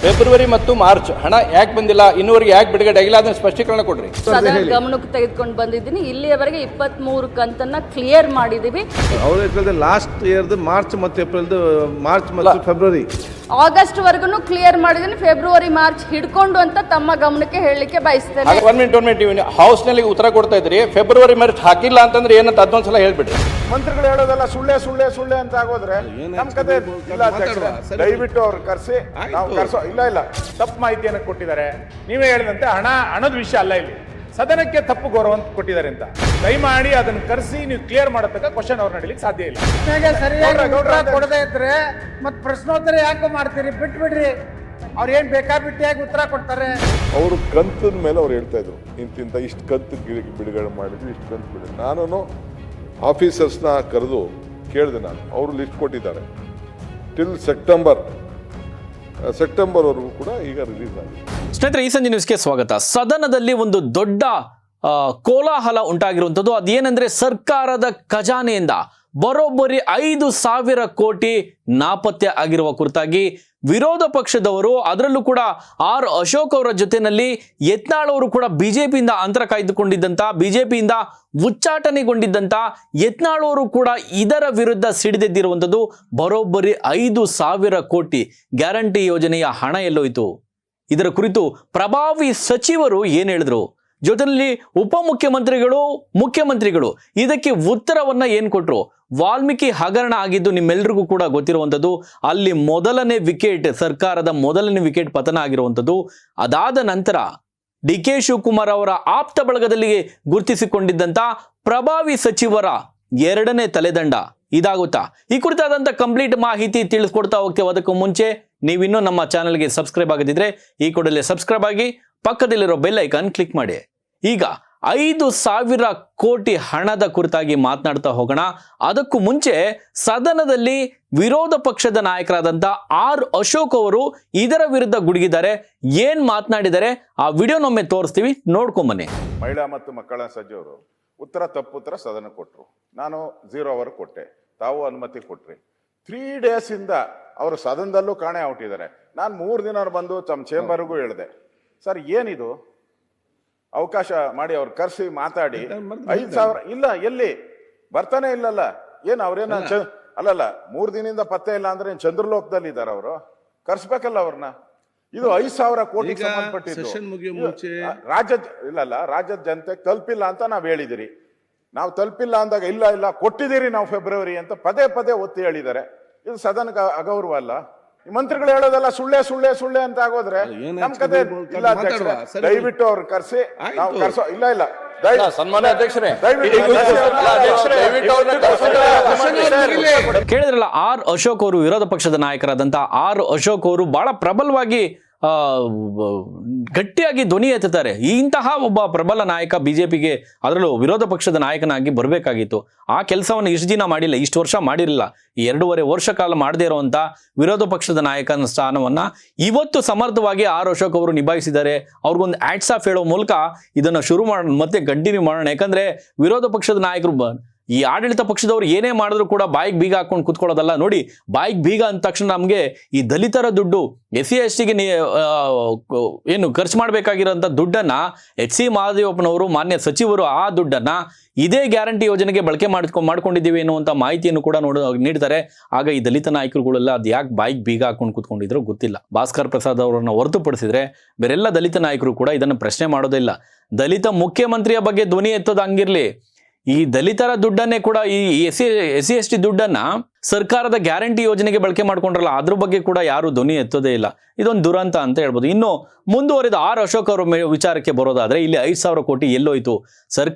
February ಮತ್ತು March ಹಣ ಯಾಕೆ ಬಂದಿಲ್ಲ, ಇನ್ನೂವರೆಗೆ ಯಾಕೆ ಬಿಡುಗಡೆ ಆಗಿಲ್ಲ, ಅದನ್ನ ಸ್ಪಷ್ಟೀಕರಣ ಕೊಡ್ರಿ. ಅದನ್ನ ಗಮನಕ್ಕೆ ತೆಗೆದುಕೊಂಡು ಬಂದಿದ್ದೀನಿ. ಇಲ್ಲಿಯವರೆಗೆ 23 ಕಂತನ್ನ ಕ್ಲಿಯರ್ ಮಾಡಿದೀವಿ. ಅವ್ರ ಲಾಸ್ಟ್ ಇಯರ್ದು ಮಾರ್ಚ್ ಮತ್ತು ಏಪ್ರಿಲ್ದು ಮಾರ್ಚ್ ಮತ್ತು ಫೆಬ್ರವರಿ ಆಗಸ್ಟ್ ವರ್ಗು ಕ್ಲಿಯರ್ ಮಾಡಿದ್ದೀನಿ. ಫೆಬ್ರವರಿ ಮಾರ್ಚ್ ಹಿಡ್ಕೊಂಡು ಅಂತ ತಮ್ಮ ಗಮನಕ್ಕೆ ಹೇಳಲಿಕ್ಕೆ ಬಯಸ್ತೇನೆ. 1 ಮಿನಿಟ್ ನೀವು ಹೌಸ್ ನಲ್ಲಿ ಉತ್ತರ ಕೊಡ್ತಾ ಇದ್ರಿ. ಫೆಬ್ರವರಿ ಮಾರ್ಚ್ ಹಾಕಿಲ್ಲ ಅಂತಂದ್ರೆ ಏನಂತ ಅದೊಂದ್ಸಲ ಹೇಳ್ಬಿಡ್ರಿ. ಮಂತ್ರಿಗಳು ಹೇಳೋದಲ್ಲ ಸುಳ್ಳೆ ಅಂತ ಆಗೋದ್ರೆ ನಮ್ ಕತೆ ಇಲ್ಲ. ದಯವಿಟ್ಟು ಅವ್ರು ಕರ್ಸಿ, ನಾವು ಕರ್ಸೋ ಇಲ್ಲ ತಪ್ಪು ಮಾಹಿತಿಯನ್ನು ಕೊಟ್ಟಿದ್ದಾರೆ. ನೀವೇ ಹೇಳಿದಂತೆ ಹಣದ ವಿಷಯ ಅಲ್ಲ, ಇಲ್ಲಿ ಸದನಕ್ಕೆ ತಪ್ಪು ಗೌರವ ಕೊಟ್ಟಿದ್ದಾರೆ ಅಂತ ದಯಮಾಡಿ ಅದನ್ನ ಕರೆಸಿ ನೀವು ಕ್ಲಿಯರ್ ಮಾಡತಕ್ಕ ಕ್ವಶನ್ ಅವ್ರು ನಡೀಲಿಕ್ಕೆ ಸಾಧ್ಯ ಇಲ್ಲ. ಸರಿಯಾಗಿ ಕೊಡದೇ ಇದ್ರೆ ಮತ್ತೆ ಪ್ರಶ್ನೋತ್ತರ ಯಾಕೆ ಮಾಡ್ತೀರಿ? ಬಿಟ್ಬಿಡ್ರಿ, ಅವ್ರು ಏನ್ ಬೇಕಾಬಿಟ್ಟಿಯಾಗಿ ಉತ್ತರ ಕೊಡ್ತಾರೆ. ಅವರು ಕಂತದ ಮೇಲೆ ಅವ್ರು ಹೇಳ್ತಾ ಇದ್ರು, ಇಂತಿಂತ ಇಷ್ಟು ಕಂತು ಬಿಡುಗಡೆ ಮಾಡಿದ್ವಿ, ಇಷ್ಟು ಕಂತು ಬಿಡುಗಡೆ. ನಾನು ಆಫೀಸರ್ಸ್ನ ಕರೆದು ಕೇಳಿದೆ, ನಾನು ಅವರು ಲಿಸ್ಟ್ ಕೊಟ್ಟಿದ್ದಾರೆ ಟಿಲ್ ಸೆಪ್ಟೆಂಬರ್ವರೆಗೂ ಕೂಡ ಈಗ ರಿಲೀಸ್ ಆಗಿದೆ. ಸ್ನೇಹಿತರೆ, ಈ ಸಂಜೆ ನ್ಯೂಸ್ಗೆ ಸ್ವಾಗತ. ಸದನದಲ್ಲಿ ಒಂದು ದೊಡ್ಡ ಕೋಲಾಹಲ ಉಂಟಾಗಿರುವಂಥದ್ದು. ಅದೇನೆಂದ್ರೆ, ಸರ್ಕಾರದ ಖಜಾನೆಯಿಂದ ಬರೋಬ್ಬರಿ 5,000 ಕೋಟಿ ನಾಪತ್ತೆ ಆಗಿರುವ ಕುರಿತಾಗಿ ವಿರೋಧ ಪಕ್ಷದವರು, ಅದರಲ್ಲೂ ಕೂಡ ಆರ್ ಅಶೋಕ್ ಅವರ ಜೊತೆಯಲ್ಲಿ ಯತ್ನಾಳ್ ಅವರು ಕೂಡ ಬಿಜೆಪಿಯಿಂದ ಅಂತರ ಕಾಯ್ದುಕೊಂಡಿದ್ದಂತ, ಬಿಜೆಪಿಯಿಂದ ಉಚ್ಚಾಟನೆಗೊಂಡಿದ್ದಂತ ಯತ್ನಾಳ್ ಅವರು ಕೂಡ ಇದರ ವಿರುದ್ಧ ಸಿಡಿದೆದ್ದಿರುವಂಥದ್ದು. ಬರೋಬ್ಬರಿ 5,000 ಕೋಟಿ ಗ್ಯಾರಂಟಿ ಯೋಜನೆಯ ಹಣ ಎಲ್ಲೋಯ್ತು? ಇದರ ಕುರಿತು ಪ್ರಭಾವಿ ಸಚಿವರು ಏನ್ ಹೇಳಿದ್ರು, ಜೊತೆಯಲ್ಲಿ ಉಪಮುಖ್ಯಮಂತ್ರಿಗಳು, ಮುಖ್ಯಮಂತ್ರಿಗಳು ಇದಕ್ಕೆ ಉತ್ತರವನ್ನ ಏನ್ ಕೊಟ್ರು? ವಾಲ್ಮೀಕಿ ಹಗರಣ ಆಗಿದ್ದು ನಿಮ್ಮೆಲ್ರಿಗೂ ಕೂಡ ಗೊತ್ತಿರುವಂಥದ್ದು. ಅಲ್ಲಿ ಸರ್ಕಾರದ ಮೊದಲನೇ ವಿಕೆಟ್ ಪತನ ಆಗಿರುವಂಥದ್ದು. ಅದಾದ ನಂತರ ಡಿ.ಕೆ. ಶಿವಕುಮಾರ್ ಅವರ ಆಪ್ತ ಬಳಗದಲ್ಲಿ ಗುರುತಿಸಿಕೊಂಡಿದ್ದಂತ ಪ್ರಭಾವಿ ಸಚಿವರ 2ನೇ ತಲೆದಂಡ ಇದಾಗುತ್ತಾ? ಈ ಕುರಿತಾದಂಥ ಕಂಪ್ಲೀಟ್ ಮಾಹಿತಿ ತಿಳಿಸ್ಕೊಡ್ತಾ ಹೋಗ್ತೇವೆ. ಅದಕ್ಕೂ ಮುಂಚೆ ನೀವಿನ್ನೂ ನಮ್ಮ ಚಾನೆಲ್ಗೆ ಸಬ್ಸ್ಕ್ರೈಬ್ ಆಗದಿದ್ರೆ ಈ ಕೂಡಲೇ ಸಬ್ಸ್ಕ್ರೈಬ್ ಆಗಿ, ಪಕ್ಕದಲ್ಲಿರೋ ಬೆಲ್ ಐಕಾನ್ ಕ್ಲಿಕ್ ಮಾಡಿ. ಈಗ 5,000 ಕೋಟಿ ಹಣದ ಕುರಿತಾಗಿ ಮಾತನಾಡ್ತಾ ಹೋಗೋಣ. ಅದಕ್ಕೂ ಮುಂಚೆ ಸದನದಲ್ಲಿ ವಿರೋಧ ಪಕ್ಷದ ನಾಯಕರಾದಂಥ ಆರ್ ಅಶೋಕ್ ಅವರು ಇದರ ವಿರುದ್ಧ ಗುಡುಗಿದ್ದಾರೆ. ಏನ್ ಮಾತನಾಡಿದ್ದಾರೆ ಆ ವಿಡಿಯೋನೊಮ್ಮೆ ತೋರಿಸ್ತೀವಿ, ನೋಡ್ಕೊಂಬನ್ನಿ. ಮಹಿಳಾ ಮತ್ತು ಮಕ್ಕಳ ಸಚಿವರು ತಪ್ಪುತ್ತರ ಸದನ ಕೊಟ್ಟರು. ನಾನು 0 ಅವರ್ ಕೊಟ್ಟೆ, ತಾವು ಅನುಮತಿ ಕೊಟ್ರಿ. 3 days ಇಂದ ಅವರು ಸದನದಲ್ಲೂ ಕಾಣೆ ಔಟಿದ್ದಾರೆ. ನಾನು 3 ದಿನ ಬಂದು ತಮ್ಮ ಚೇಂಬರ್ಗೂ ಹೇಳಿದೆ, ಸರ್ ಏನಿದು, ಅವಕಾಶ ಮಾಡಿ ಅವ್ರು ಕರ್ಸಿ ಮಾತಾಡಿ. 5,000 ಇಲ್ಲ, ಎಲ್ಲಿ ಬರ್ತಾನೆ ಇಲ್ಲಲ್ಲ, ಏನು ಅವ್ರೇನ ಅಲ್ಲಲ್ಲ 3 ದಿನದಿಂದ ಪತ್ತೆ ಇಲ್ಲ ಅಂದ್ರೆ ಚಂದ್ರಲೋಕದಲ್ಲಿ ಇದಾರ ಅವರು? ಕರ್ಸ್ಬೇಕಲ್ಲ ಅವ್ರನ್ನ. ಇದು 5,000 ಕೋಟಿಗೆ ಸಂಬಂಧಪಟ್ಟಿದ್ದು. ರಾಜ್ಯದ ಜನತೆಗೆ ತಲುಪಿಲ್ಲ ಅಂತ ನಾವ್ ಹೇಳಿದಿರಿ. ನಾವು ತಲುಪಿಲ್ಲ ಅಂದಾಗ ಇಲ್ಲ ಕೊಟ್ಟಿದ್ದೀರಿ ನಾವು ಫೆಬ್ರವರಿ ಅಂತ ಪದೇ ಒತ್ತಿ ಹೇಳಿದ್ದಾರೆ. ಇದು ಸದನಕ್ಕೆ ಅಗೌರವ ಅಲ್ಲ? ಮಂತ್ರಿಗಳು ಹೇಳೋದಲ್ಲ ಸುಳ್ಳೆ ಅಂತ ಆಗೋದ್ರೆ ನಮ್ ಕತೆ ಇಲ್ಲ. ದಯವಿಟ್ಟು ಅವ್ರು ಕರ್ಸಿ, ನಾವು ಕರ್ಸೋ ಇಲ್ಲ ಸನ್ಮಾನ್ಯ ಅಧ್ಯಕ್ಷರೇ, ಕೇಳಿದ್ರಲ್ಲ, ಆರ್ ಅಶೋಕ್ ಅವರು, ವಿರೋಧ ಪಕ್ಷದ ನಾಯಕರಾದಂತ ಆರ್ ಅಶೋಕ್ ಅವರು ಬಹಳ ಪ್ರಬಲವಾಗಿ ಗಟ್ಟಿಯಾಗಿ ಧ್ವನಿ ಎತ್ತುತ್ತಾರೆ. ಇಂತಹ ಒಬ್ಬ ಪ್ರಬಲ ನಾಯಕ ಬಿಜೆಪಿಗೆ, ಅದರಲ್ಲೂ ವಿರೋಧ ಪಕ್ಷದ ನಾಯಕನಾಗಿ ಬರಬೇಕಾಗಿತ್ತು. ಆ ಕೆಲಸವನ್ನು ಇಷ್ಟು ದಿನ ಮಾಡಿಲ್ಲ, ಇಷ್ಟು ವರ್ಷ ಮಾಡಿರಲಿಲ್ಲ. 2.5 ವರ್ಷ ಕಾಲ ಮಾಡದೇ ಇರುವಂತ ವಿರೋಧ ಪಕ್ಷದ ನಾಯಕನ ಸ್ಥಾನವನ್ನ ಇವತ್ತು ಸಮರ್ಥವಾಗಿ ಆರ್ ಅಶೋಕ್ ಅವರು ನಿಭಾಯಿಸಿದ್ದಾರೆ. ಅವ್ರಿಗೊಂದು ಆಟ್ಸ್ ಆಫ್ ಹೇಳೋ ಮೂಲಕ ಇದನ್ನ ಶುರು ಮತ್ತೆ ಕಂಟಿನ್ಯೂ ಮಾಡೋಣ. ಯಾಕಂದ್ರೆ ವಿರೋಧ ಪಕ್ಷದ ನಾಯಕರು, ಈ ಆಡಳಿತ ಪಕ್ಷದವ್ರು ಏನೇ ಮಾಡಿದ್ರು ಕೂಡ ಬಾಯಿಗೆ ಬೀಗ ಹಾಕೊಂಡು ಕುತ್ಕೊಳ್ಳೋದಲ್ಲ. ನೋಡಿ, ಬಾಯಿಗೆ ಬೀಗ ಅಂದ ತಕ್ಷಣ ನಮಗೆ ಈ ದಲಿತರ ದುಡ್ಡು, SC STಗೆ ಏನು ಖರ್ಚು ಮಾಡಬೇಕಾಗಿರೋಂಥ ದುಡ್ಡನ್ನ H.C. ಮಹದೇವಪ್ಪನವರು, ಮಾನ್ಯ ಸಚಿವರು ಆ ದುಡ್ಡನ್ನ ಇದೇ ಗ್ಯಾರಂಟಿ ಯೋಜನೆಗೆ ಬಳಕೆ ಮಾಡ್ಕೊಂಡಿದ್ದೀವಿ ಎನ್ನುವಂಥ ಮಾಹಿತಿಯನ್ನು ಕೂಡ ನೀಡ್ತಾರೆ. ಆಗ ಈ ದಲಿತ ನಾಯಕರುಗಳೆಲ್ಲ ಅದು ಯಾಕೆ ಬಾಯಿಗೆ ಬೀಗ ಹಾಕೊಂಡು ಕೂತ್ಕೊಂಡಿದ್ರು ಗೊತ್ತಿಲ್ಲ. ಭಾಸ್ಕರ್ ಪ್ರಸಾದ್ ಅವರನ್ನು ಹೊರತುಪಡಿಸಿದ್ರೆ ಬೇರೆಲ್ಲ ದಲಿತ ನಾಯಕರು ಕೂಡ ಇದನ್ನು ಪ್ರಶ್ನೆ ಮಾಡೋದಿಲ್ಲ. ದಲಿತ ಮುಖ್ಯಮಂತ್ರಿಯ ಬಗ್ಗೆ ಧ್ವನಿ ಎತ್ತೋದು ಹಂಗಿರ್ಲಿ, ಈ ದಲಿತರ ದುಡ್ಡನ್ನೇ ಕೂಡ, ಈ SC ST ದುಡ್ಡನ್ನ ಸರ್ಕಾರದ ಗ್ಯಾರಂಟಿ ಯೋಜನೆಗೆ ಬಳಕೆ ಮಾಡ್ಕೊಂಡ್ರಲ್ಲ, ಅದ್ರ ಬಗ್ಗೆ ಕೂಡ ಯಾರು ಧ್ವನಿ ಎತ್ತೋದೇ ಇಲ್ಲ. ಇದೊಂದು ದುರಂತ ಅಂತ ಹೇಳ್ಬೋದು. ಇನ್ನು ಮುಂದುವರೆದ ಆರ್ ಅಶೋಕ್ ಅವರ ವಿಚಾರಕ್ಕೆ ಬರೋದಾದ್ರೆ, ಇಲ್ಲಿ 5,000 ಕೋಟಿ ಎಲ್ಲೋಯ್ತು?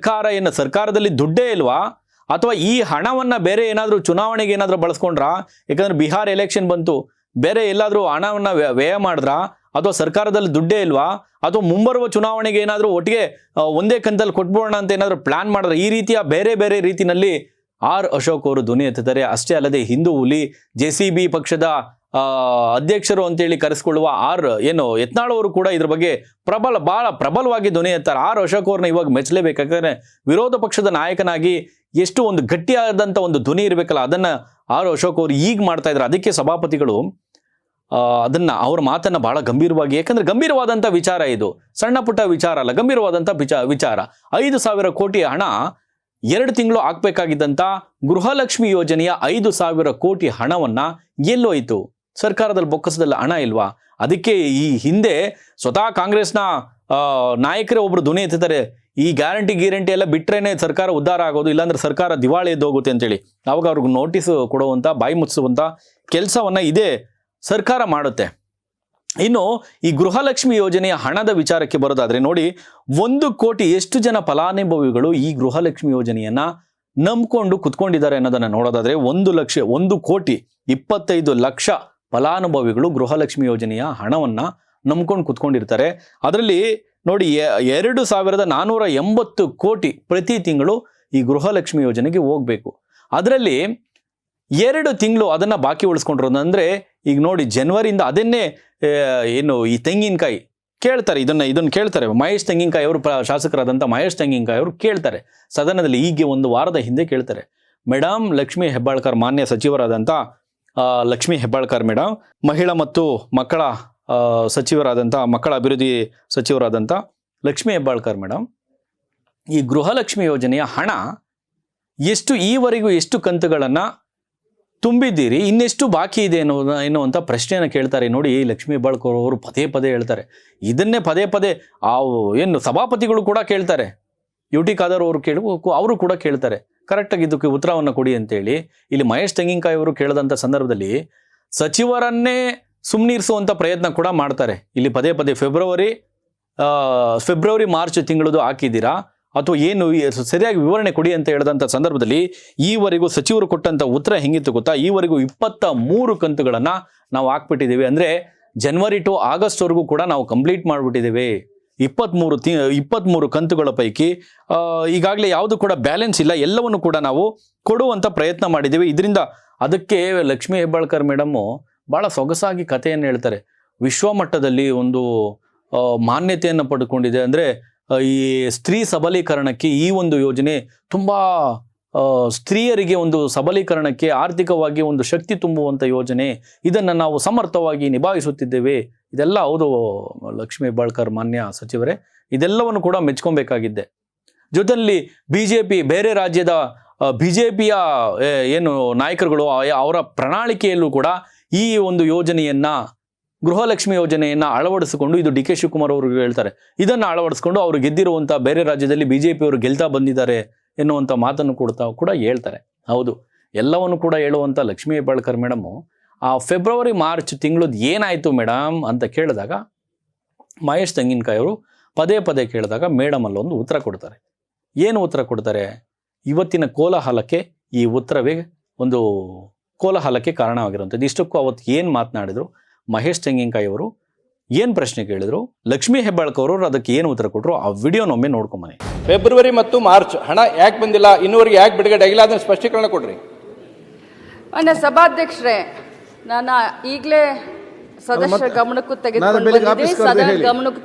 ಸರ್ಕಾರದಲ್ಲಿ ದುಡ್ಡೇ ಇಲ್ವಾ? ಅಥವಾ ಈ ಹಣವನ್ನ ಬೇರೆ ಏನಾದರೂ ಚುನಾವಣೆಗೆ ಏನಾದರೂ ಬಳಸ್ಕೊಂಡ್ರಾ? ಯಾಕಂದ್ರೆ ಬಿಹಾರ್ ಎಲೆಕ್ಷನ್ ಬಂತು, ಬೇರೆ ಎಲ್ಲಾದರೂ ಹಣವನ್ನ ವ್ಯಯ ಮಾಡಿದ್ರಾ? ಅಥವಾ ಸರ್ಕಾರದಲ್ಲಿ ದುಡ್ಡೇ ಇಲ್ವಾ? ಅಥವಾ ಮುಂಬರುವ ಚುನಾವಣೆಗೆ ಏನಾದರೂ ಒಟ್ಟಿಗೆ ಒಂದೇ ಕಂತಲ್ಲಿ ಕೊಟ್ಬೋಣ ಅಂತ ಏನಾದರೂ ಪ್ಲಾನ್ ಮಾಡಿದ್ರೆ? ಈ ರೀತಿಯ ಬೇರೆ ರೀತಿಯಲ್ಲಿ ಆರ್ ಅಶೋಕ್ ಅವರು ಧ್ವನಿ ಎತ್ತಿದ್ದಾರೆ. ಅಷ್ಟೇ ಅಲ್ಲದೆ ಹಿಂದೂ ಹುಲಿ, JCB ಪಕ್ಷದ ಅಧ್ಯಕ್ಷರು ಅಂತೇಳಿ ಕರೆಸಿಕೊಳ್ಳುವ ಯತ್ನಾಳ್ ಅವರು ಕೂಡ ಇದ್ರ ಬಗ್ಗೆ ಬಹಳ ಪ್ರಬಲವಾಗಿ ಧ್ವನಿ ಎತ್ತಾರೆ. ಆರ್ ಅಶೋಕ್ ಅವ್ರನ್ನ ಇವಾಗ ಮೆಚ್ಚಲೇಬೇಕಾದ್ರೆ ವಿರೋಧ ಪಕ್ಷದ ನಾಯಕನಾಗಿ ಎಷ್ಟು ಒಂದು ಗಟ್ಟಿಯಾದಂಥ ಒಂದು ಧ್ವನಿ ಇರಬೇಕಲ್ಲ, ಅದನ್ನ ಆರ್ ಅಶೋಕ್ ಅವರು ಈಗ ಮಾಡ್ತಾ ಇದ್ದಾರೆ. ಅದಕ್ಕೆ ಸಭಾಪತಿಗಳು ಅದನ್ನ ಅವ್ರ ಮಾತನ್ನ ಬಹಳ ಗಂಭೀರವಾಗಿ, ಯಾಕಂದ್ರೆ ಗಂಭೀರವಾದಂಥ ವಿಚಾರ ಇದು, ಸಣ್ಣ ಪುಟ್ಟ ವಿಚಾರ ಅಲ್ಲ, ಗಂಭೀರವಾದಂಥ ವಿಚಾರ. 5,000 ಕೋಟಿ ಹಣ 2 ತಿಂಗಳು ಹಾಕ್ಬೇಕಾಗಿದ್ದಂಥ ಗೃಹಲಕ್ಷ್ಮಿ ಯೋಜನೆಯ 5,000 ಕೋಟಿ ಹಣವನ್ನ ಎಲ್ಲೋಯ್ತು? ಸರ್ಕಾರದಲ್ಲಿ ಬೊಕ್ಕಸದಲ್ಲಿ ಹಣ ಇಲ್ವಾ? ಅದಕ್ಕೆ ಈ ಹಿಂದೆ ಸ್ವತಃ ಕಾಂಗ್ರೆಸ್ನ ನಾಯಕರೇ ಒಬ್ರು ಧ್ವನಿ ಎತ್ತಿದ್ದಾರೆ, ಈ ಗ್ಯಾರಂಟಿ ಎಲ್ಲ ಬಿಟ್ರೇನೆ ಸರ್ಕಾರ ಉದ್ಧಾರ ಆಗೋದು, ಇಲ್ಲಾಂದ್ರೆ ಸರ್ಕಾರ ದಿವಾಳಿ ಎದ್ದೋಗುತ್ತೆ ಅಂತೇಳಿ. ಅವಾಗ ಅವ್ರಿಗೆ ನೋಟಿಸ್ ಕೊಡುವಂಥ, ಬಾಯಿ ಮುಚ್ಚಿಸುವಂಥ ಕೆಲಸವನ್ನ ಇದೇ ಸರ್ಕಾರ ಮಾಡುತ್ತೆ. ಇನ್ನು ಈ ಗೃಹಲಕ್ಷ್ಮಿ ಯೋಜನೆಯ ಹಣದ ವಿಚಾರಕ್ಕೆ ಬರೋದಾದ್ರೆ ನೋಡಿ, 1 ಕೋಟಿ ಎಷ್ಟು ಜನ ಫಲಾನುಭವಿಗಳು ಈ ಗೃಹಲಕ್ಷ್ಮಿ ಯೋಜನೆಯನ್ನ ನಂಬ್ಕೊಂಡು ಕುತ್ಕೊಂಡಿದ್ದಾರೆ ಅನ್ನೋದನ್ನ ನೋಡೋದಾದ್ರೆ 1 ಕೋಟಿ 25 ಲಕ್ಷ ಫಲಾನುಭವಿಗಳು ಗೃಹಲಕ್ಷ್ಮಿ ಯೋಜನೆಯ ಹಣವನ್ನ ನಂಬ್ಕೊಂಡು ಕುತ್ಕೊಂಡಿರ್ತಾರೆ. ಅದರಲ್ಲಿ ನೋಡಿ 2,480 ಕೋಟಿ ಪ್ರತಿ ತಿಂಗಳು ಈ ಗೃಹಲಕ್ಷ್ಮಿ ಯೋಜನೆಗೆ ಹೋಗ್ಬೇಕು. ಅದರಲ್ಲಿ 2 ತಿಂಗಳು ಅದನ್ನ ಬಾಕಿ ಉಳಿಸ್ಕೊಂಡ್ರು. ಅಂದ್ರೆ ಈಗ ನೋಡಿ, ಜನವರಿಯಿಂದ ಅದನ್ನೇ ಏನು ಈ ತೆಂಗಿನಕಾಯಿ ಕೇಳ್ತಾರೆ, ಇದನ್ನ ಕೇಳ್ತಾರೆ. ಮಹೇಶ್ ತೆಂಗಿನಕಾಯಿ ಅವರು, ಶಾಸಕರಾದಂಥ ಮಹೇಶ್ ತೆಂಗಿನಕಾಯಿ ಅವರು ಕೇಳ್ತಾರೆ ಸದನದಲ್ಲಿ. ಹೀಗೆ 1 ವಾರದ ಹಿಂದೆ ಕೇಳ್ತಾರೆ, ಮೇಡಮ್ ಲಕ್ಷ್ಮೀ ಹೆಬ್ಬಾಳ್ಕರ್, ಮಾನ್ಯ ಸಚಿವರಾದಂಥ ಲಕ್ಷ್ಮೀ ಹೆಬ್ಬಾಳ್ಕರ್ ಮೇಡಮ್, ಮಹಿಳಾ ಮತ್ತು ಮಕ್ಕಳ ಸಚಿವರಾದಂಥ, ಮಕ್ಕಳ ಅಭಿವೃದ್ಧಿ ಸಚಿವರಾದಂಥ ಲಕ್ಷ್ಮೀ ಹೆಬ್ಬಾಳ್ಕರ್ ಮೇಡಮ್, ಈ ಗೃಹಲಕ್ಷ್ಮಿ ಯೋಜನೆಯ ಹಣ ಈವರೆಗೂ ಎಷ್ಟು ಕಂತುಗಳನ್ನು ತುಂಬಿದ್ದೀರಿ, ಇನ್ನೆಷ್ಟು ಬಾಕಿ ಇದೆ ಎನ್ನುವಂಥ ಪ್ರಶ್ನೆಯನ್ನು ಕೇಳ್ತಾರೆ. ನೋಡಿ, ಲಕ್ಷ್ಮೀ ಹೆಬ್ಬಾಳ್ಕರ್ ಅವರು ಪದೇ ಹೇಳ್ತಾರೆ ಇದನ್ನೇ. ಪದೇ ಏನು ಸಭಾಪತಿಗಳು ಕೂಡ ಕೇಳ್ತಾರೆ, UT ಖಾದರ್ ಅವರು ಅವರು ಕೂಡ ಕೇಳ್ತಾರೆ, ಕರೆಕ್ಟಾಗಿ ಇದಕ್ಕೆ ಉತ್ತರವನ್ನು ಕೊಡಿ ಅಂತೇಳಿ. ಇಲ್ಲಿ ಮಹೇಶ್ ತೆಂಗಿನಕಾಯಿ ಅವರು ಕೇಳಿದಂಥ ಸಂದರ್ಭದಲ್ಲಿ ಸಚಿವರನ್ನೇ ಸುಮ್ಮನಿರಿಸುವಂಥ ಪ್ರಯತ್ನ ಕೂಡ ಮಾಡ್ತಾರೆ. ಇಲ್ಲಿ ಪದೇ ಫೆಬ್ರವರಿ ಮಾರ್ಚ್ ತಿಂಗಳದು ಹಾಕಿದ್ದೀರಾ ಅಥವಾ ಏನು ಸರಿಯಾಗಿ ವಿವರಣೆ ಕೊಡಿ ಅಂತ ಹೇಳಿದಂಥ ಸಂದರ್ಭದಲ್ಲಿ ಈವರೆಗೂ ಸಚಿವರು ಕೊಟ್ಟಂಥ ಉತ್ತರ ಹೆಂಗಿತ್ತು ಗೊತ್ತಾ? ಈವರೆಗೂ 23 ಕಂತುಗಳನ್ನು ನಾವು ಹಾಕ್ಬಿಟ್ಟಿದ್ದೀವಿ. ಅಂದರೆ ಜನವರಿ ಟು ಆಗಸ್ಟ್ವರೆಗೂ ಕೂಡ ನಾವು ಕಂಪ್ಲೀಟ್ ಮಾಡಿಬಿಟ್ಟಿದ್ದೇವೆ. 23 ಕಂತುಗಳ ಪೈಕಿ ಈಗಾಗಲೇ ಯಾವುದು ಕೂಡ ಬ್ಯಾಲೆನ್ಸ್ ಇಲ್ಲ, ಎಲ್ಲವನ್ನು ಕೂಡ ನಾವು ಕೊಡುವಂಥ ಪ್ರಯತ್ನ ಮಾಡಿದ್ದೀವಿ. ಇದರಿಂದ ಅದಕ್ಕೆ ಲಕ್ಷ್ಮೀ ಹೆಬ್ಬಾಳ್ಕರ್ ಮೇಡಮ್ಮು ಭಾಳ ಸೊಗಸಾಗಿ ಕಥೆಯನ್ನು ಹೇಳ್ತಾರೆ. ವಿಶ್ವಮಟ್ಟದಲ್ಲಿ ಒಂದು ಮಾನ್ಯತೆಯನ್ನು ಪಡ್ಕೊಂಡಿದೆ. ಅಂದರೆ ಈ ಸ್ತ್ರೀ ಸಬಲೀಕರಣಕ್ಕೆ ಈ ಒಂದು ಯೋಜನೆ ತುಂಬ ಸ್ತ್ರೀಯರಿಗೆ ಒಂದು ಸಬಲೀಕರಣಕ್ಕೆ, ಆರ್ಥಿಕವಾಗಿ ಒಂದು ಶಕ್ತಿ ತುಂಬುವಂಥ ಯೋಜನೆ. ಇದನ್ನು ನಾವು ಸಮರ್ಥವಾಗಿ ನಿಭಾಯಿಸುತ್ತಿದ್ದೇವೆ. ಇದೆಲ್ಲ ಹೌದು ಲಕ್ಷ್ಮೀ ಹೆಬ್ಬಾಳ್ಕರ್ ಮಾನ್ಯ ಸಚಿವರೇ, ಇದೆಲ್ಲವನ್ನು ಕೂಡ ಮೆಚ್ಕೊಬೇಕಾಗಿದ್ದೆ. ಜೊತೆಯಲ್ಲಿ BJP, ಬೇರೆ ರಾಜ್ಯದ BJPಯ ಏನು ನಾಯಕರುಗಳು ಅವರ ಪ್ರಣಾಳಿಕೆಯಲ್ಲೂ ಕೂಡ ಈ ಒಂದು ಯೋಜನೆಯನ್ನ, ಗೃಹಲಕ್ಷ್ಮಿ ಯೋಜನೆಯನ್ನ ಅಳವಡಿಸಿಕೊಂಡು, ಇದು DK ಶಿವಕುಮಾರ್ ಅವರು ಹೇಳ್ತಾರೆ, ಇದನ್ನು ಅಳವಡಿಸ್ಕೊಂಡು ಅವರು ಗೆದ್ದಿರುವಂಥ ಬೇರೆ ರಾಜ್ಯದಲ್ಲಿ BJP ಅವರು ಗೆಲ್ತಾ ಬಂದಿದ್ದಾರೆ ಎನ್ನುವಂಥ ಮಾತನ್ನು ಕೂಡ ಹೇಳ್ತಾರೆ. ಹೌದು, ಎಲ್ಲವನ್ನು ಕೂಡ ಹೇಳುವಂಥ ಲಕ್ಷ್ಮೀ ಹೆಬ್ಬಾಳ್ಕರ್ ಮೇಡಮು ಆ ಫೆಬ್ರವರಿ ಮಾರ್ಚ್ ತಿಂಗಳದ್ದು ಏನಾಯಿತು ಮೇಡಮ್ ಅಂತ ಕೇಳಿದಾಗ, ಮಹೇಶ್ ತೆಂಗಿನಕಾಯಿ ಅವರು ಪದೇ ಕೇಳಿದಾಗ ಮೇಡಮ್ ಅಲ್ಲೊಂದು ಉತ್ತರ ಕೊಡ್ತಾರೆ. ಏನು ಉತ್ತರ ಕೊಡ್ತಾರೆ? ಇವತ್ತಿನ ಕೋಲಾಹಲಕ್ಕೆ ಈ ಉತ್ತರವೇ ಒಂದು ಕೋಲಾಹಲಕ್ಕೆ ಕಾರಣವಾಗಿರುವಂಥದ್ದು. ಇಷ್ಟಕ್ಕೂ ಅವತ್ತು ಏನು ಮಾತನಾಡಿದ್ರು ಮಹೇಶ್ ತೆಂಗಿನಕಾಯಿ ಅವರು, ಏನು ಪ್ರಶ್ನೆ ಕೇಳಿದ್ರು, ಲಕ್ಷ್ಮೀ ಹೆಬ್ಬಾಳ್ಕರ್ ಅವರು ಅದಕ್ಕೆ ಏನು ಉತ್ತರ ಕೊಟ್ಟರು, ಆ ವಿಡಿಯೋನೊಮ್ಮೆ ನೋಡ್ಕೊಂಬನ್ನಿ. ಫೆಬ್ರವರಿ ಮತ್ತು ಮಾರ್ಚ್ ಹಣ ಯಾಕೆ ಬಂದಿಲ್ಲ, ಇನ್ನೂವರೆಗೆ ಯಾಕೆ ಬಿಡುಗಡೆ ಆಗಿಲ್ಲ, ಅದನ್ನ ಸ್ಪಷ್ಟೀಕರಣ ಕೊಡ್ರಿ. ಮಾನ್ಯ ಸಭಾಧ್ಯಕ್ಷರೇ, ನಾನು ಈಗಲೇ ಸದಸ್ಯರ ಗಮನಕ್ಕೂ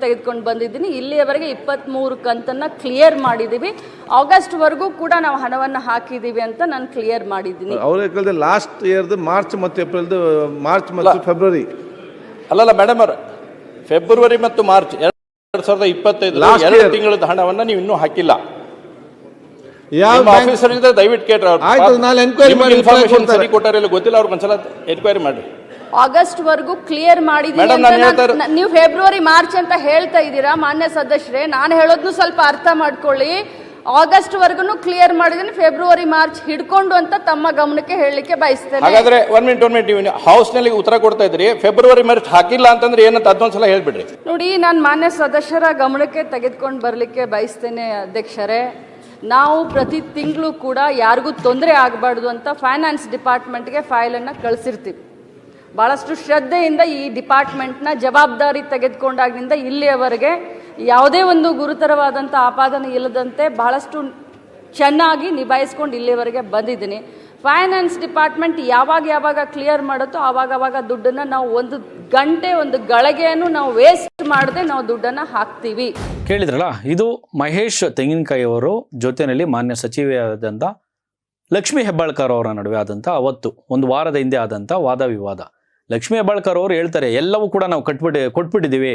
ತೆಗೆದುಕೊಂಡು ಬಂದಿದ್ದೀನಿ. ಇಲ್ಲಿಯವರೆಗೆ 23 ಕಂತನ್ನ ಕ್ಲಿಯರ್ ಮಾಡಿದ್ದೀವಿ. ಆಗಸ್ಟ್ ವರೆಗೂ ಕೂಡ ನಾವು ಹಣವನ್ನು ಹಾಕಿದ್ದೀವಿ ಅಂತ ನಾನು ಕ್ಲಿಯರ್ ಮಾಡಿದ್ದೀನಿ. ಅವ್ರ ಲಾಸ್ಟ್ ಇಯರ್ದು ಮಾರ್ಚ್ ಮತ್ತು ಫೆಬ್ರವರಿ ಅಲ್ಲಲ್ಲ ಮೇಡಮ್ ಅವ್ರ, ಫೆಬ್ರವರಿ ಮತ್ತು ಮಾರ್ಚ್ 2025 2 ತಿಂಗಳದ ಹಣವನ್ನು ನೀವು ಇನ್ನೂ ಹಾಕಿಲ್ಲ. ಆಫೀಸರ್ ಇದ್ರೆ ದಯವಿಟ್ಟು ಕೇಳ್ರಿ, ಇನ್ಫಾರ್ಮೇಶನ್ ಸರಿ ಕೊಟ್ಟಾರ ಇಲ್ಲ ಗೊತ್ತಿಲ್ಲ, ಅವ್ರಿಗೆ ಒಂದ್ಸಲ ಎನ್ಕ್ವೈರಿ ಮಾಡ್ರಿ. ಆಗಸ್ಟ್ ವರೆಗೂ ಕ್ಲಿಯರ್ ಮಾಡಿದೀನಿ. ನೀವು ಫೆಬ್ರವರಿ ಮಾರ್ಚ್ ಅಂತ ಹೇಳ್ತಾ ಇದ್ದೀರಾ ಮಾನ್ಯ ಸದಸ್ಯರೇ, ನಾನು ಹೇಳೋದ್ನು ಸ್ವಲ್ಪ ಅರ್ಥ ಮಾಡ್ಕೊಳ್ಳಿ. ಆಗಸ್ಟ್ ವರ್ಗು ಕ್ಲಿಯರ್ ಮಾಡಿದೀನಿ, ಫೆಬ್ರವರಿ ಮಾರ್ಚ್ ಹಿಡ್ಕೊಂಡು ಅಂತ ತಮ್ಮ ಗಮನಕ್ಕೆ ಹೇಳಲಿಕ್ಕೆ ಬಯಸ್ತೇನೆ. ಹಾಗಾದ್ರೆ 1 ಮಿನಿಟ್ ನೀವು ಹೌಸ್ ನಲ್ಲಿ ಉತ್ತರ ಕೊಡ್ತಾ ಇದ್ರಿ, ಫೆಬ್ರವರಿ ಮಾರ್ಚ್ ಹಾಕಿಲ್ಲ ಅಂತಂದ್ರೆ ಏನಂತ ಅದೊಂದ್ಸಲ ಹೇಳ್ಬಿಡ್ರಿ. ನೋಡಿ, ನಾನು ಮಾನ್ಯ ಸದಸ್ಯರ ಗಮನಕ್ಕೆ ತೆಗೆದುಕೊಂಡು ಬರ್ಲಿಕ್ಕೆ ಬಯಸ್ತೇನೆ ಅಧ್ಯಕ್ಷರೇ. ನಾವು ಪ್ರತಿ ತಿಂಗಳು ಕೂಡ ಯಾರಿಗೂ ತೊಂದರೆ ಆಗಬಾರ್ದು ಅಂತ ಫೈನಾನ್ಸ್ ಡಿಪಾರ್ಟ್ಮೆಂಟ್ಗೆ ಫೈಲನ್ನು ಕಳಿಸಿರ್ತೀವಿ. ಭಾಳಷ್ಟು ಶ್ರದ್ಧೆಯಿಂದ ಈ ಡಿಪಾರ್ಟ್ಮೆಂಟ್ನ ಜವಾಬ್ದಾರಿ ತೆಗೆದುಕೊಂಡಾಗಿನಿಂದ ಇಲ್ಲಿಯವರೆಗೆ ಯಾವುದೇ ಒಂದು ಗುರುತರವಾದಂಥ ಆಪಾದನೆ ಇಲ್ಲದಂತೆ ಬಹಳಷ್ಟು ಚೆನ್ನಾಗಿ ನಿಭಾಯಿಸ್ಕೊಂಡು ಇಲ್ಲಿಯವರೆಗೆ ಬಂದಿದ್ದೀನಿ. ಫೈನಾನ್ಸ್ ಡಿಪಾರ್ಟ್ಮೆಂಟ್ ಯಾವಾಗ ಕ್ಲಿಯರ್ ಮಾಡುತ್ತೋ ಆವಾಗ ದುಡ್ಡನ್ನು ನಾವು 1 ಗಂಟೆ 1 ಗಳಿಗೆಯನ್ನು ನಾವು ವೇಸ್ಟ್ ಮಾಡದೆ ನಾವು ದುಡ್ಡನ್ನು ಹಾಕ್ತೀವಿ. ಕೇಳಿದ್ರಲ್ಲ, ಇದು ಮಹೇಶ್ ತೆಂಗಿನಕಾಯಿ ಅವರು ಜೊತೆಯಲ್ಲಿ ಮಾನ್ಯ ಸಚಿವೆಯಾದಂಥ ಲಕ್ಷ್ಮೀ ಹೆಬ್ಬಾಳ್ಕರ್ ಅವರ ನಡುವೆ ಆದಂಥ ಅವತ್ತು 1 ವಾರದ ಹಿಂದೆ ಆದಂಥ ವಾದ ವಿವಾದ. ಲಕ್ಷ್ಮೀ ಹೆಬ್ಬಾಳ್ಕರ್ ಅವರು ಹೇಳ್ತಾರೆ ಎಲ್ಲವೂ ಕೂಡ ನಾವು ಕೊಟ್ಬಿಟ್ಟಿದ್ದೀವಿ.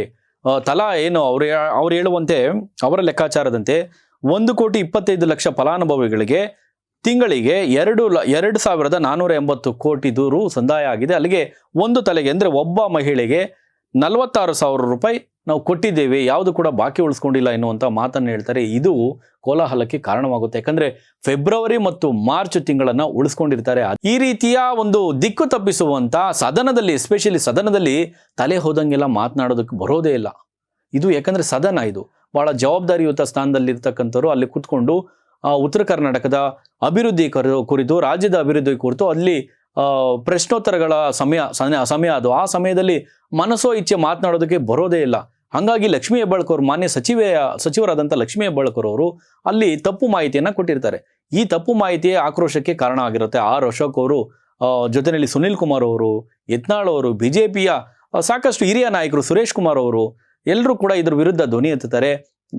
ತಲಾ ಏನು ಅವ್ರು ಹೇಳುವಂತೆ ಅವರ ಲೆಕ್ಕಾಚಾರದಂತೆ 1,25,00,000 ಫಲಾನುಭವಿಗಳಿಗೆ ತಿಂಗಳಿಗೆ 2,480 ಕೋಟಿ ರು ಸಂದಾಯ ಆಗಿದೆ. ಅಲ್ಲಿಗೆ ಒಂದು ತಲೆಗೆ ಅಂದರೆ ಒಬ್ಬ ಮಹಿಳೆಗೆ 46,000 ರೂಪಾಯಿ ನಾವು ಕೊಟ್ಟಿದ್ದೇವೆ, ಯಾವುದು ಕೂಡ ಬಾಕಿ ಉಳಿಸ್ಕೊಂಡಿಲ್ಲ ಎನ್ನುವಂಥ ಮಾತನ್ನು ಹೇಳ್ತಾರೆ. ಇದು ಕೋಲಾಹಲಕ್ಕೆ ಕಾರಣವಾಗುತ್ತೆ. ಯಾಕಂದ್ರೆ ಫೆಬ್ರವರಿ ಮತ್ತು ಮಾರ್ಚ್ ತಿಂಗಳನ್ನ ಉಳಿಸ್ಕೊಂಡಿರ್ತಾರೆ. ಈ ರೀತಿಯ ಒಂದು ದಿಕ್ಕು ತಪ್ಪಿಸುವಂತ ಸದನದಲ್ಲಿ, ಎಸ್ಪೆಷಲಿ ಸದನದಲ್ಲಿ ತಲೆ ಹೋದಂಗೆಲ್ಲ ಮಾತನಾಡೋದಕ್ಕೆ ಬರೋದೇ ಇಲ್ಲ. ಇದು ಯಾಕಂದ್ರೆ ಸದನ ಇದು ಬಹಳ ಜವಾಬ್ದಾರಿಯುತ ಸ್ಥಾನದಲ್ಲಿರ್ತಕ್ಕಂಥವ್ರು ಅಲ್ಲಿ ಕೂತ್ಕೊಂಡು ಉತ್ತರ ಕರ್ನಾಟಕದ ಅಭಿವೃದ್ಧಿ ಕುರಿತು, ರಾಜ್ಯದ ಅಭಿವೃದ್ಧಿ ಕುರಿತು ಅಲ್ಲಿ ಪ್ರಶ್ನೋತ್ತರಗಳ ಸಮಯ ಅದು. ಆ ಸಮಯದಲ್ಲಿ ಮನಸೋ ಇಚ್ಛೆ ಮಾತನಾಡೋದಕ್ಕೆ ಬರೋದೇ ಇಲ್ಲ. ಹಾಗಾಗಿ ಲಕ್ಷ್ಮೀ ಹೆಬ್ಬಾಳ್ಕರ್ ಮಾನ್ಯ ಸಚಿವರಾದಂಥ ಲಕ್ಷ್ಮೀ ಹೆಬ್ಬಾಳ್ಕರ್ ಅವರು ಅಲ್ಲಿ ತಪ್ಪು ಮಾಹಿತಿಯನ್ನು ಕೊಟ್ಟಿರ್ತಾರೆ. ಈ ತಪ್ಪು ಮಾಹಿತಿಯೇ ಆಕ್ರೋಶಕ್ಕೆ ಕಾರಣ ಆಗಿರುತ್ತೆ. ಆರ್ ಅಶೋಕ್ ಅವರು ಜೊತೆಯಲ್ಲಿ ಸುನಿಲ್ ಕುಮಾರ್ ಅವರು, ಯತ್ನಾಳ್ ಅವರು, ಬಿಜೆಪಿಯ ಸಾಕಷ್ಟು ಹಿರಿಯ ನಾಯಕರು, ಸುರೇಶ್ ಕುಮಾರ್ ಅವರು ಎಲ್ಲರೂ ಕೂಡ ಇದ್ರ ವಿರುದ್ಧ ಧ್ವನಿ ಎತ್ತುತ್ತಾರೆ.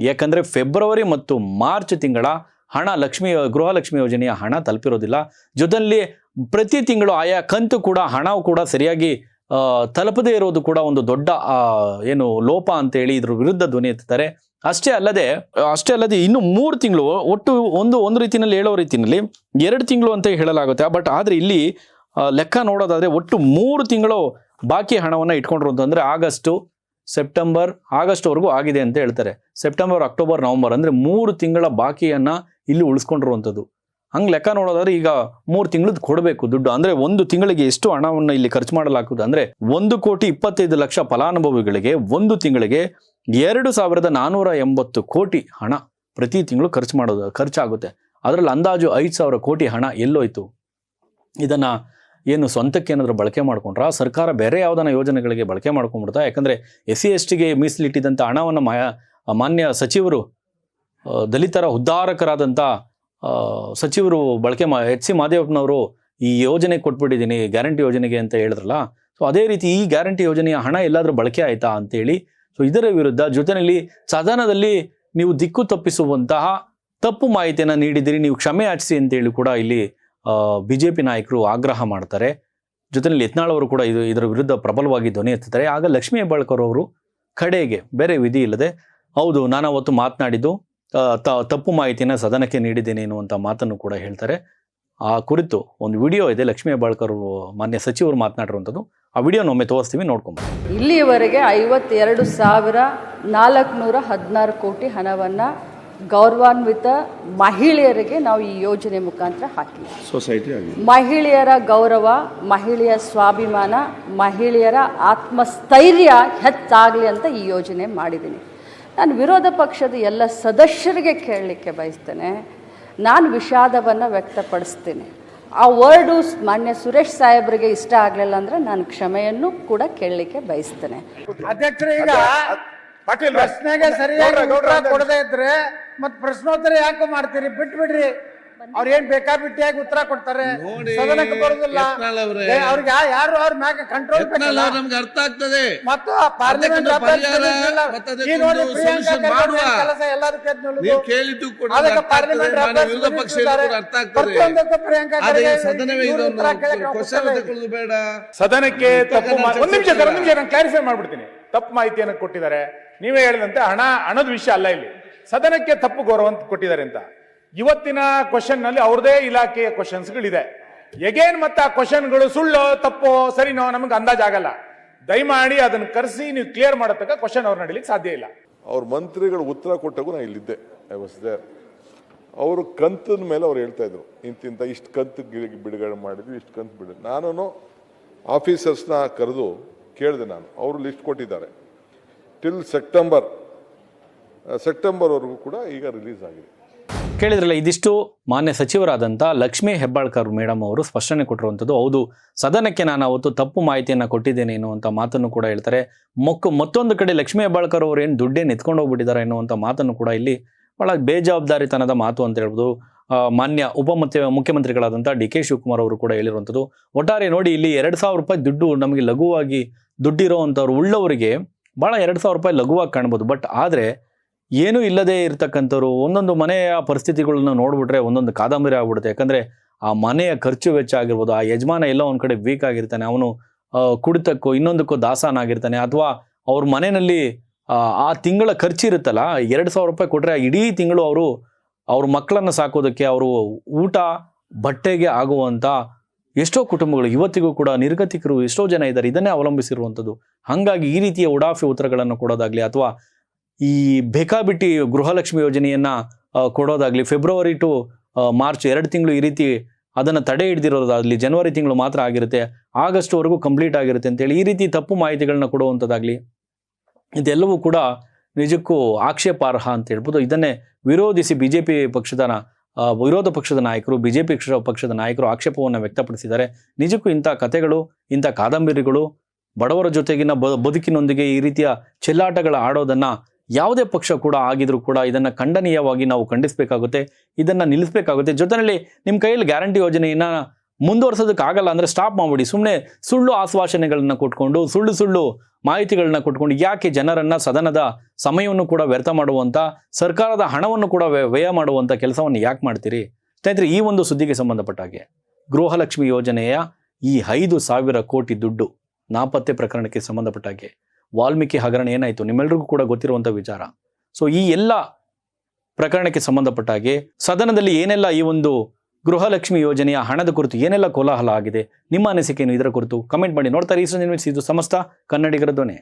ಯಾಕಂದ್ರೆ ಫೆಬ್ರವರಿ ಮತ್ತು ಮಾರ್ಚ್ ತಿಂಗಳ ಹಣ ಗೃಹಲಕ್ಷ್ಮಿ ಯೋಜನೆಯ ಹಣ ತಲುಪಿರೋದಿಲ್ಲ. ಜೊತೆಯಲ್ಲಿ ಪ್ರತಿ ತಿಂಗಳು ಆಯಾ ಕಂತು ಕೂಡ ಹಣವು ಕೂಡ ಸರಿಯಾಗಿ ತಲುಪದೇ ಇರೋದು ಕೂಡ ಒಂದು ದೊಡ್ಡ ಏನು ಲೋಪ ಅಂತೇಳಿ ಇದ್ರ ವಿರುದ್ಧ ಧ್ವನಿ ಎತ್ತುತ್ತಾರೆ. ಅಷ್ಟೇ ಅಲ್ಲದೆ ಇನ್ನು 3 ತಿಂಗಳು ಒಟ್ಟು ಒಂದು ರೀತಿಯಲ್ಲಿ ಹೇಳೋ ರೀತಿಯಲ್ಲಿ 2 ತಿಂಗಳು ಅಂತ ಹೇಳಲಾಗುತ್ತೆ. ಬಟ್ ಆದರೆ ಇಲ್ಲಿ ಲೆಕ್ಕ ನೋಡೋದಾದ್ರೆ ಒಟ್ಟು 3 ತಿಂಗಳು ಬಾಕಿ ಹಣವನ್ನು ಇಟ್ಕೊಂಡ್ರು ಅಂತಂದ್ರೆ ಆಗಸ್ಟ್ವರೆಗೂ ಆಗಿದೆ ಅಂತ ಹೇಳ್ತಾರೆ. ಸೆಪ್ಟೆಂಬರ್, ಅಕ್ಟೋಬರ್, ನವೆಂಬರ್ ಅಂದ್ರೆ 3 ತಿಂಗಳ ಬಾಕಿಯನ್ನ ಇಲ್ಲಿ ಉಳಿಸ್ಕೊಂಡಿರುವಂಥದ್ದು. ಹಂಗೆ ಲೆಕ್ಕ ನೋಡೋದಾದ್ರೆ ಈಗ 3 ತಿಂಗಳದ್ದು ಕೊಡಬೇಕು ದುಡ್ಡು. ಅಂದ್ರೆ ಒಂದು ತಿಂಗಳಿಗೆ ಎಷ್ಟು ಹಣವನ್ನು ಇಲ್ಲಿ ಖರ್ಚು ಮಾಡಲಾಗುವುದು ಅಂದ್ರೆ 1,25,00,000 ಫಲಾನುಭವಿಗಳಿಗೆ ಒಂದು ತಿಂಗಳಿಗೆ 2,480 ಕೋಟಿ ಹಣ ಪ್ರತಿ ತಿಂಗಳು ಖರ್ಚಾಗುತ್ತೆ. ಅದರಲ್ಲಿ ಅಂದಾಜು 5,000 ಕೋಟಿ ಹಣ ಎಲ್ಲೋಯ್ತು? ಇದನ್ನ ಏನು ಸ್ವಂತಕ್ಕೆ ಏನಾದರೂ ಬಳಕೆ ಮಾಡ್ಕೊಂಡ್ರ ಸರ್ಕಾರ ಬೇರೆ ಯಾವುದನ್ನ ಯೋಜನೆಗಳಿಗೆ ಬಳಕೆ ಮಾಡ್ಕೊಂಡ್ಬಿಡ್ತಾ? ಯಾಕಂದ್ರೆ SC/STಗೆ ಮೀಸಲಿಟ್ಟಿದ್ದಂಥ ಹಣವನ್ನು ಮಾನ್ಯ ಸಚಿವರು, ದಲಿತರ ಉದ್ಧಾರಕರಾದಂಥ ಸಚಿವರು HC ಮಾದೇವಪ್ಪನವರು ಈ ಯೋಜನೆ ಕೊಟ್ಬಿಟ್ಟಿದ್ದೀನಿ ಗ್ಯಾರಂಟಿ ಯೋಜನೆಗೆ ಅಂತ ಹೇಳಿದ್ರಲ್ಲ. ಸೊ ಅದೇ ರೀತಿ ಈ ಗ್ಯಾರಂಟಿ ಯೋಜನೆಯ ಹಣ ಎಲ್ಲಾದರೂ ಬಳಕೆ ಆಯ್ತಾ ಅಂತೇಳಿ, ಸೊ ಇದರ ವಿರುದ್ಧ ಜೊತೆಯಲ್ಲಿ ಸದನದಲ್ಲಿ ನೀವು ದಿಕ್ಕು ತಪ್ಪಿಸುವಂತಹ ತಪ್ಪು ಮಾಹಿತಿಯನ್ನು ನೀಡಿದಿರಿ, ನೀವು ಕ್ಷಮೆ ಯಾಚಿಸಿ ಅಂತೇಳಿ ಕೂಡ ಇಲ್ಲಿ BJP ನಾಯಕರು ಆಗ್ರಹ ಮಾಡ್ತಾರೆ. ಜೊತೆಯಲ್ಲಿ ಯತ್ನಾಳ್ ಅವರು ಕೂಡ ಇದರ ವಿರುದ್ಧ ಪ್ರಬಲವಾಗಿ ಧ್ವನಿ ಎತ್ತುತ್ತಾರೆ. ಆಗ ಲಕ್ಷ್ಮೀ ಹೆಬ್ಬಾಳ್ಕರ್ ಅವರು ಕಡೆಗೆ ಬೇರೆ ವಿಧಿ ಇಲ್ಲದೆ, ಹೌದು ನಾನು ಅವತ್ತು ಮಾತನಾಡಿದ್ದು ತಪ್ಪು ಮಾಹಿತಿನ ಸದನಕ್ಕೆ ನೀಡಿದ್ದೇನೆ ಎನ್ನುವಂಥ ಮಾತನ್ನು ಕೂಡ ಹೇಳ್ತಾರೆ. ಆ ಕುರಿತು ಒಂದು ವಿಡಿಯೋ ಇದೆ, ಲಕ್ಷ್ಮೀ ಹೆಬ್ಬಾಳ್ಕರ್ ಮಾನ್ಯ ಸಚಿವರು ಮಾತನಾಡಿರುವಂಥದ್ದು. ಆ ವಿಡಿಯೋನ ಒಮ್ಮೆ ತೋರಿಸ್ತೀವಿ, ನೋಡ್ಕೊಂಬ. ಇಲ್ಲಿಯವರೆಗೆ 52,416 ಕೋಟಿ ಹಣವನ್ನು ಗೌರವಾನ್ವಿತ ಮಹಿಳೆಯರಿಗೆ ನಾವು ಈ ಯೋಜನೆ ಮುಖಾಂತರ ಹಾಕಿದ್ದೀವಿ. ಸೊಸೈಟಿ ಮಹಿಳೆಯರ ಗೌರವ, ಮಹಿಳೆಯ ಸ್ವಾಭಿಮಾನ, ಮಹಿಳೆಯರ ಆತ್ಮಸ್ಥೈರ್ಯ ಹೆಚ್ಚಾಗಲಿ ಅಂತ ಈ ಯೋಜನೆ ಮಾಡಿದ್ದೀನಿ. ನಾನು ವಿರೋಧ ಪಕ್ಷದ ಎಲ್ಲ ಸದಸ್ಯರಿಗೆ ಕೇಳಲಿಕ್ಕೆ ಬಯಸ್ತೇನೆ, ನಾನು ವಿಷಾದವನ್ನು ವ್ಯಕ್ತಪಡಿಸ್ತೇನೆ. ಆ ವರ್ಡು ಮಾನ್ಯ ಸುರೇಶ್ ಸಾಹೇಬ್ರಿಗೆ ಇಷ್ಟ ಆಗಲಿಲ್ಲ ಅಂದರೆ ನಾನು ಕ್ಷಮೆಯನ್ನು ಕೂಡ ಕೇಳಲಿಕ್ಕೆ ಬಯಸ್ತೇನೆ. ಅಧ್ಯಕ್ಷರೇ, ಈಗ ಪ್ರಶ್ನೆಗೆ ಸರಿಯಾಗಿ ಉತ್ತರ ಕೊಡದೇ ಇದ್ರೆ ಮತ್ ಪ್ರಶ್ನೋತ್ತರ ಯಾಕೆ ಮಾಡ್ತೀರಿ? ಬಿಟ್ಬಿಡ್ರಿ. ಅವ್ರ ಏನ್ ಬೇಕಾಬಿಟ್ಟಿಯಾಗಿ ಉತ್ತರ ಕೊಡ್ತಾರೆ, ಸದನಕ್ಕೆ ಬರೋದಿಲ್ಲ. ಅವ್ರಿಗೆ ಯಾರು ಅವ್ರ ಮ್ಯಾಗ ಕಂಟ್ರೋಲ್ ನಮ್ಗೆ ಅರ್ಥ ಆಗ್ತದೆ. ಮತ್ತು ಪಾರ್ಲಿಮೆಂಟ್ ಕೆಲಸ ಎಲ್ಲರೂ ಕೇಳಿದ್ದು ಕೂಡ ವಿರೋಧ ಪಕ್ಷ ಅರ್ಥ ಆಗ್ತದೆ. ಬೇಡ ಸದನಕ್ಕೆ ತಪ್ಪು ಒಂದು ನಿಮಿಷ ನಾನು ಕ್ಲಾರಿಫೈ ಮಾಡ್ಬಿಡ್ತೀನಿ. ತಪ್ಪು ಮಾಹಿತಿಯನ್ನು ಕೊಟ್ಟಿದ್ದಾರೆ. ನೀವೇ ಹೇಳಿದಂತೆ ಹಣದ ವಿಷಯ ಅಲ್ಲ ಇಲ್ಲಿ, ಸದನಕ್ಕೆ ತಪ್ಪು ಗೌರವ ಕೊಟ್ಟಿದ್ದಾರೆ ಅಂತ. ಇವತ್ತಿನ ಕ್ವಶನ್ ನಲ್ಲಿ ಅವ್ರದೇ ಇಲಾಖೆಯ ಕ್ವಶನ್ಸ್ಗಳಿದೆ. ಎಗೇನ್ ಮತ್ತೆ ಆ ಕ್ವಶನ್ಗಳು ಸುಳ್ಳು ತಪ್ಪು ಸರಿನೋ ನಮ್ಗೆ ಅಂದಾಜಾಗಲ್ಲ. ದಯಮಾಡಿ ಅದನ್ನ ಕರೆಸಿ ನೀವು ಕ್ಲಿಯರ್ ಮಾಡತಕ್ಕ ಕ್ವಶನ್ ಅವ್ರು ನಡೀಲಿಕ್ಕೆ ಸಾಧ್ಯ ಇಲ್ಲ. ಅವ್ರ ಮಂತ್ರಿಗಳು ಉತ್ತರ ಕೊಟ್ಟಾಗೂ ನಾ ಇಲ್ಲಿದ್ದೆ, ಐ ವಾಸ್ ದೇರ್. ಅವರು ಕಂತದ ಮೇಲೆ ಅವ್ರು ಹೇಳ್ತಾ ಇದ್ರು, ಇಂತಿಂತ ಇಷ್ಟು ಕಂತು ಬಿಡುಗಡೆ ಮಾಡಿದ್ವಿ, ಇಷ್ಟು ಕಂತು ಬಿಡ. ನಾನು ಆಫೀಸರ್ಸ್ನ ಕರೆದು ಕೇಳಿದೆ, ನಾನು ಅವರು ಲಿಸ್ಟ್ ಕೊಟ್ಟಿದ್ದಾರೆ. ಟಿಲ್ ಸೆಪ್ಟೆಂಬರ್ವರೆಗೂ ಕೂಡ ಈಗ ರಿಲೀಸ್ ಆಗಿದೆ. ಕೇಳಿದ್ರಲ್ಲ, ಇದಿಷ್ಟು ಮಾನ್ಯ ಸಚಿವರಾದಂಥ ಲಕ್ಷ್ಮೀ ಹೆಬ್ಬಾಳ್ಕರ್ ಮೇಡಮ್ ಅವರು ಸ್ಪಷ್ಟನೆ ಕೊಟ್ಟಿರುವಂಥದ್ದು. ಹೌದು, ಸದನಕ್ಕೆ ನಾನು ಅವತ್ತು ತಪ್ಪು ಮಾಹಿತಿಯನ್ನು ಕೊಟ್ಟಿದ್ದೇನೆ ಎನ್ನುವಂಥ ಮಾತನ್ನು ಕೂಡ ಹೇಳ್ತಾರೆ. ಮತ್ತೊಂದು ಕಡೆ ಲಕ್ಷ್ಮೀ ಹೆಬ್ಬಾಳ್ಕರ್ ಅವರು ಏನು ದುಡ್ಡೇನು ಎತ್ಕೊಂಡು ಹೋಗ್ಬಿಟ್ಟಿದ್ದಾರೆ ಎನ್ನುವಂಥ ಮಾತನ್ನು ಕೂಡ ಇಲ್ಲಿ ಬಹಳ ಬೇಜವಾಬ್ದಾರಿತನದ ಮಾತು ಅಂತ ಹೇಳ್ಬೋದು. ಮಾನ್ಯ ಮುಖ್ಯಮಂತ್ರಿಗಳಾದಂಥ DK ಶಿವಕುಮಾರ್ ಅವರು ಕೂಡ ಹೇಳಿರುವಂಥದ್ದು. ಒಟ್ಟಾರೆ ನೋಡಿ, ಇಲ್ಲಿ 2,000 ರೂಪಾಯಿ ದುಡ್ಡು ನಮಗೆ ಲಘುವಾಗಿ ದುಡ್ಡಿರೋವಂಥವ್ರು ಉಳ್ಳವರಿಗೆ ಭಾಳ 2,000 ರೂಪಾಯಿ ಲಘುವಾಗಿ ಕಾಣ್ಬೋದು. ಬಟ್ ಆದರೆ ಏನೂ ಇಲ್ಲದೆ ಇರತಕ್ಕಂಥವ್ರು ಒಂದೊಂದು ಮನೆಯ ಪರಿಸ್ಥಿತಿಗಳನ್ನ ನೋಡ್ಬಿಟ್ರೆ ಒಂದೊಂದು ಕಾದಂಬರಿ ಆಗ್ಬಿಡುತ್ತೆ. ಯಾಕಂದರೆ ಆ ಮನೆಯ ಖರ್ಚು ವೆಚ್ಚ ಆಗಿರ್ಬೋದು, ಆ ಯಜಮಾನ ಎಲ್ಲ ಒಂದು ಕಡೆ ವೀಕ್ ಆಗಿರ್ತಾನೆ, ಅವನು ಕುಡಿತಕ್ಕೋ ಇನ್ನೊಂದಕ್ಕೋ ದಾಸನಾಗಿರ್ತಾನೆ, ಅಥವಾ ಅವ್ರ ಮನೆಯಲ್ಲಿ ಆ ತಿಂಗಳ ಖರ್ಚಿರುತ್ತಲ್ಲ, 2,000 ರೂಪಾಯಿ ಕೊಟ್ಟರೆ ಇಡೀ ತಿಂಗಳು ಅವ್ರ ಮಕ್ಕಳನ್ನು ಸಾಕೋದಕ್ಕೆ, ಅವರು ಊಟ ಬಟ್ಟೆಗೆ ಆಗುವಂಥ ಎಷ್ಟೋ ಕುಟುಂಬಗಳು ಇವತ್ತಿಗೂ ಕೂಡ ನಿರ್ಗತಿಕರು ಎಷ್ಟೋ ಜನ ಇದ್ದಾರೆ, ಇದನ್ನೇ ಅವಲಂಬಿಸಿರುವಂಥದ್ದು. ಹಾಗಾಗಿ ಈ ರೀತಿಯ ಉಡಾಫಿ ಉತ್ತರಗಳನ್ನು ಕೊಡೋದಾಗ್ಲಿ, ಅಥವಾ ಈ ಬೇಕಾಬಿಟ್ಟಿ ಗೃಹಲಕ್ಷ್ಮಿ ಯೋಜನೆಯನ್ನು ಕೊಡೋದಾಗ್ಲಿ, ಫೆಬ್ರವರಿ ಟು ಮಾರ್ಚ್ 2 ತಿಂಗಳು ಈ ರೀತಿ ಅದನ್ನು ತಡೆ ಹಿಡಿದಿರೋದಾಗಲಿ, ಜನವರಿ ತಿಂಗಳು ಮಾತ್ರ ಆಗಿರುತ್ತೆ, ಆಗಸ್ಟ್ವರೆಗೂ ಕಂಪ್ಲೀಟ್ ಆಗಿರುತ್ತೆ ಅಂತೇಳಿ ಈ ರೀತಿ ತಪ್ಪು ಮಾಹಿತಿಗಳನ್ನ ಕೊಡುವಂಥದ್ದಾಗಲಿ, ಇದೆಲ್ಲವೂ ಕೂಡ ನಿಜಕ್ಕೂ ಆಕ್ಷೇಪಾರ್ಹ ಅಂತ ಹೇಳ್ಬೋದು. ಇದನ್ನೇ ವಿರೋಧಿಸಿ ಬಿಜೆಪಿ ಪಕ್ಷದ ವಿರೋಧ ಪಕ್ಷದ ನಾಯಕರು, ಬಿಜೆಪಿ ಪಕ್ಷದ ನಾಯಕರು ಆಕ್ಷೇಪವನ್ನು ವ್ಯಕ್ತಪಡಿಸಿದ್ದಾರೆ. ನಿಜಕ್ಕೂ ಇಂಥ ಕಥೆಗಳು, ಇಂಥ ಕಾದಂಬರಿಗಳು, ಬಡವರ ಜೊತೆಗಿನ ಬದುಕಿನೊಂದಿಗೆ ಈ ರೀತಿಯ ಚೆಲ್ಲಾಟಗಳ ಆಡೋದನ್ನು ಯಾವುದೇ ಪಕ್ಷ ಕೂಡ ಆಗಿದ್ರೂ ಕೂಡ ಇದನ್ನು ಖಂಡನೀಯವಾಗಿ ನಾವು ಖಂಡಿಸಬೇಕಾಗುತ್ತೆ, ಇದನ್ನು ನಿಲ್ಲಿಸಬೇಕಾಗುತ್ತೆ. ಜೊತೆಯಲ್ಲಿ ನಿಮ್ಮ ಕೈಯಲ್ಲಿ ಗ್ಯಾರಂಟಿ ಯೋಜನೆಯನ್ನು ಮುಂದುವರ್ಸೋದಕ್ಕಾಗಲ್ಲ ಅಂದರೆ ಸ್ಟಾಪ್ ಮಾಡಿಬಿಡಿ. ಸುಮ್ಮನೆ ಸುಳ್ಳು ಆಶ್ವಾಸನೆಗಳನ್ನ ಕೊಟ್ಕೊಂಡು, ಸುಳ್ಳು ಮಾಹಿತಿಗಳನ್ನ ಕೊಟ್ಕೊಂಡು ಯಾಕೆ ಜನರನ್ನು, ಸದನದ ಸಮಯವನ್ನು ಕೂಡ ವ್ಯರ್ಥ ಮಾಡುವಂಥ, ಸರ್ಕಾರದ ಹಣವನ್ನು ಕೂಡ ವ್ಯಯ ಮಾಡುವಂಥ ಕೆಲಸವನ್ನು ಯಾಕೆ ಮಾಡ್ತೀರಿ? ಸ್ನೇಹಿತರೆ, ಈ ಒಂದು ಸುದ್ದಿಗೆ ಸಂಬಂಧಪಟ್ಟ ಹಾಗೆ ಗೃಹಲಕ್ಷ್ಮಿ ಯೋಜನೆಯ ಈ 5,000 ಕೋಟಿ ದುಡ್ಡು ನಾಪತ್ತೆ ಪ್ರಕರಣಕ್ಕೆ ಸಂಬಂಧಪಟ್ಟ ಹಾಗೆ ವಾಲ್ಮೀಕಿ ಹಗರಣ ಏನಾಯಿತು ನಿಮ್ಮೆಲ್ಲರಿಗೂ ಕೂಡ ಗೊತ್ತಿರುವಂಥ ವಿಚಾರ. ಸೊ ಈ ಎಲ್ಲ ಪ್ರಕರಣಕ್ಕೆ ಸಂಬಂಧಪಟ್ಟ ಹಾಗೆ ಸದನದಲ್ಲಿ ಏನೆಲ್ಲ ಈ ಒಂದು ಗೃಹಲಕ್ಷ್ಮಿ ಯೋಜನೆಯ ಹಣದ ಕುರಿತು ಏನೆಲ್ಲ ಕೋಲಾಹಲ ಆಗಿದೆ, ನಿಮ್ಮ ಅನಿಸಿಕೆಯನ್ನು ಇದರ ಕುರಿತು ಕಮೆಂಟ್ ಮಾಡಿ. ನೋಡ್ತಾರೆ ಇದು ಸಮಸ್ತ ಕನ್ನಡಿಗರ ಧ್ವನಿ.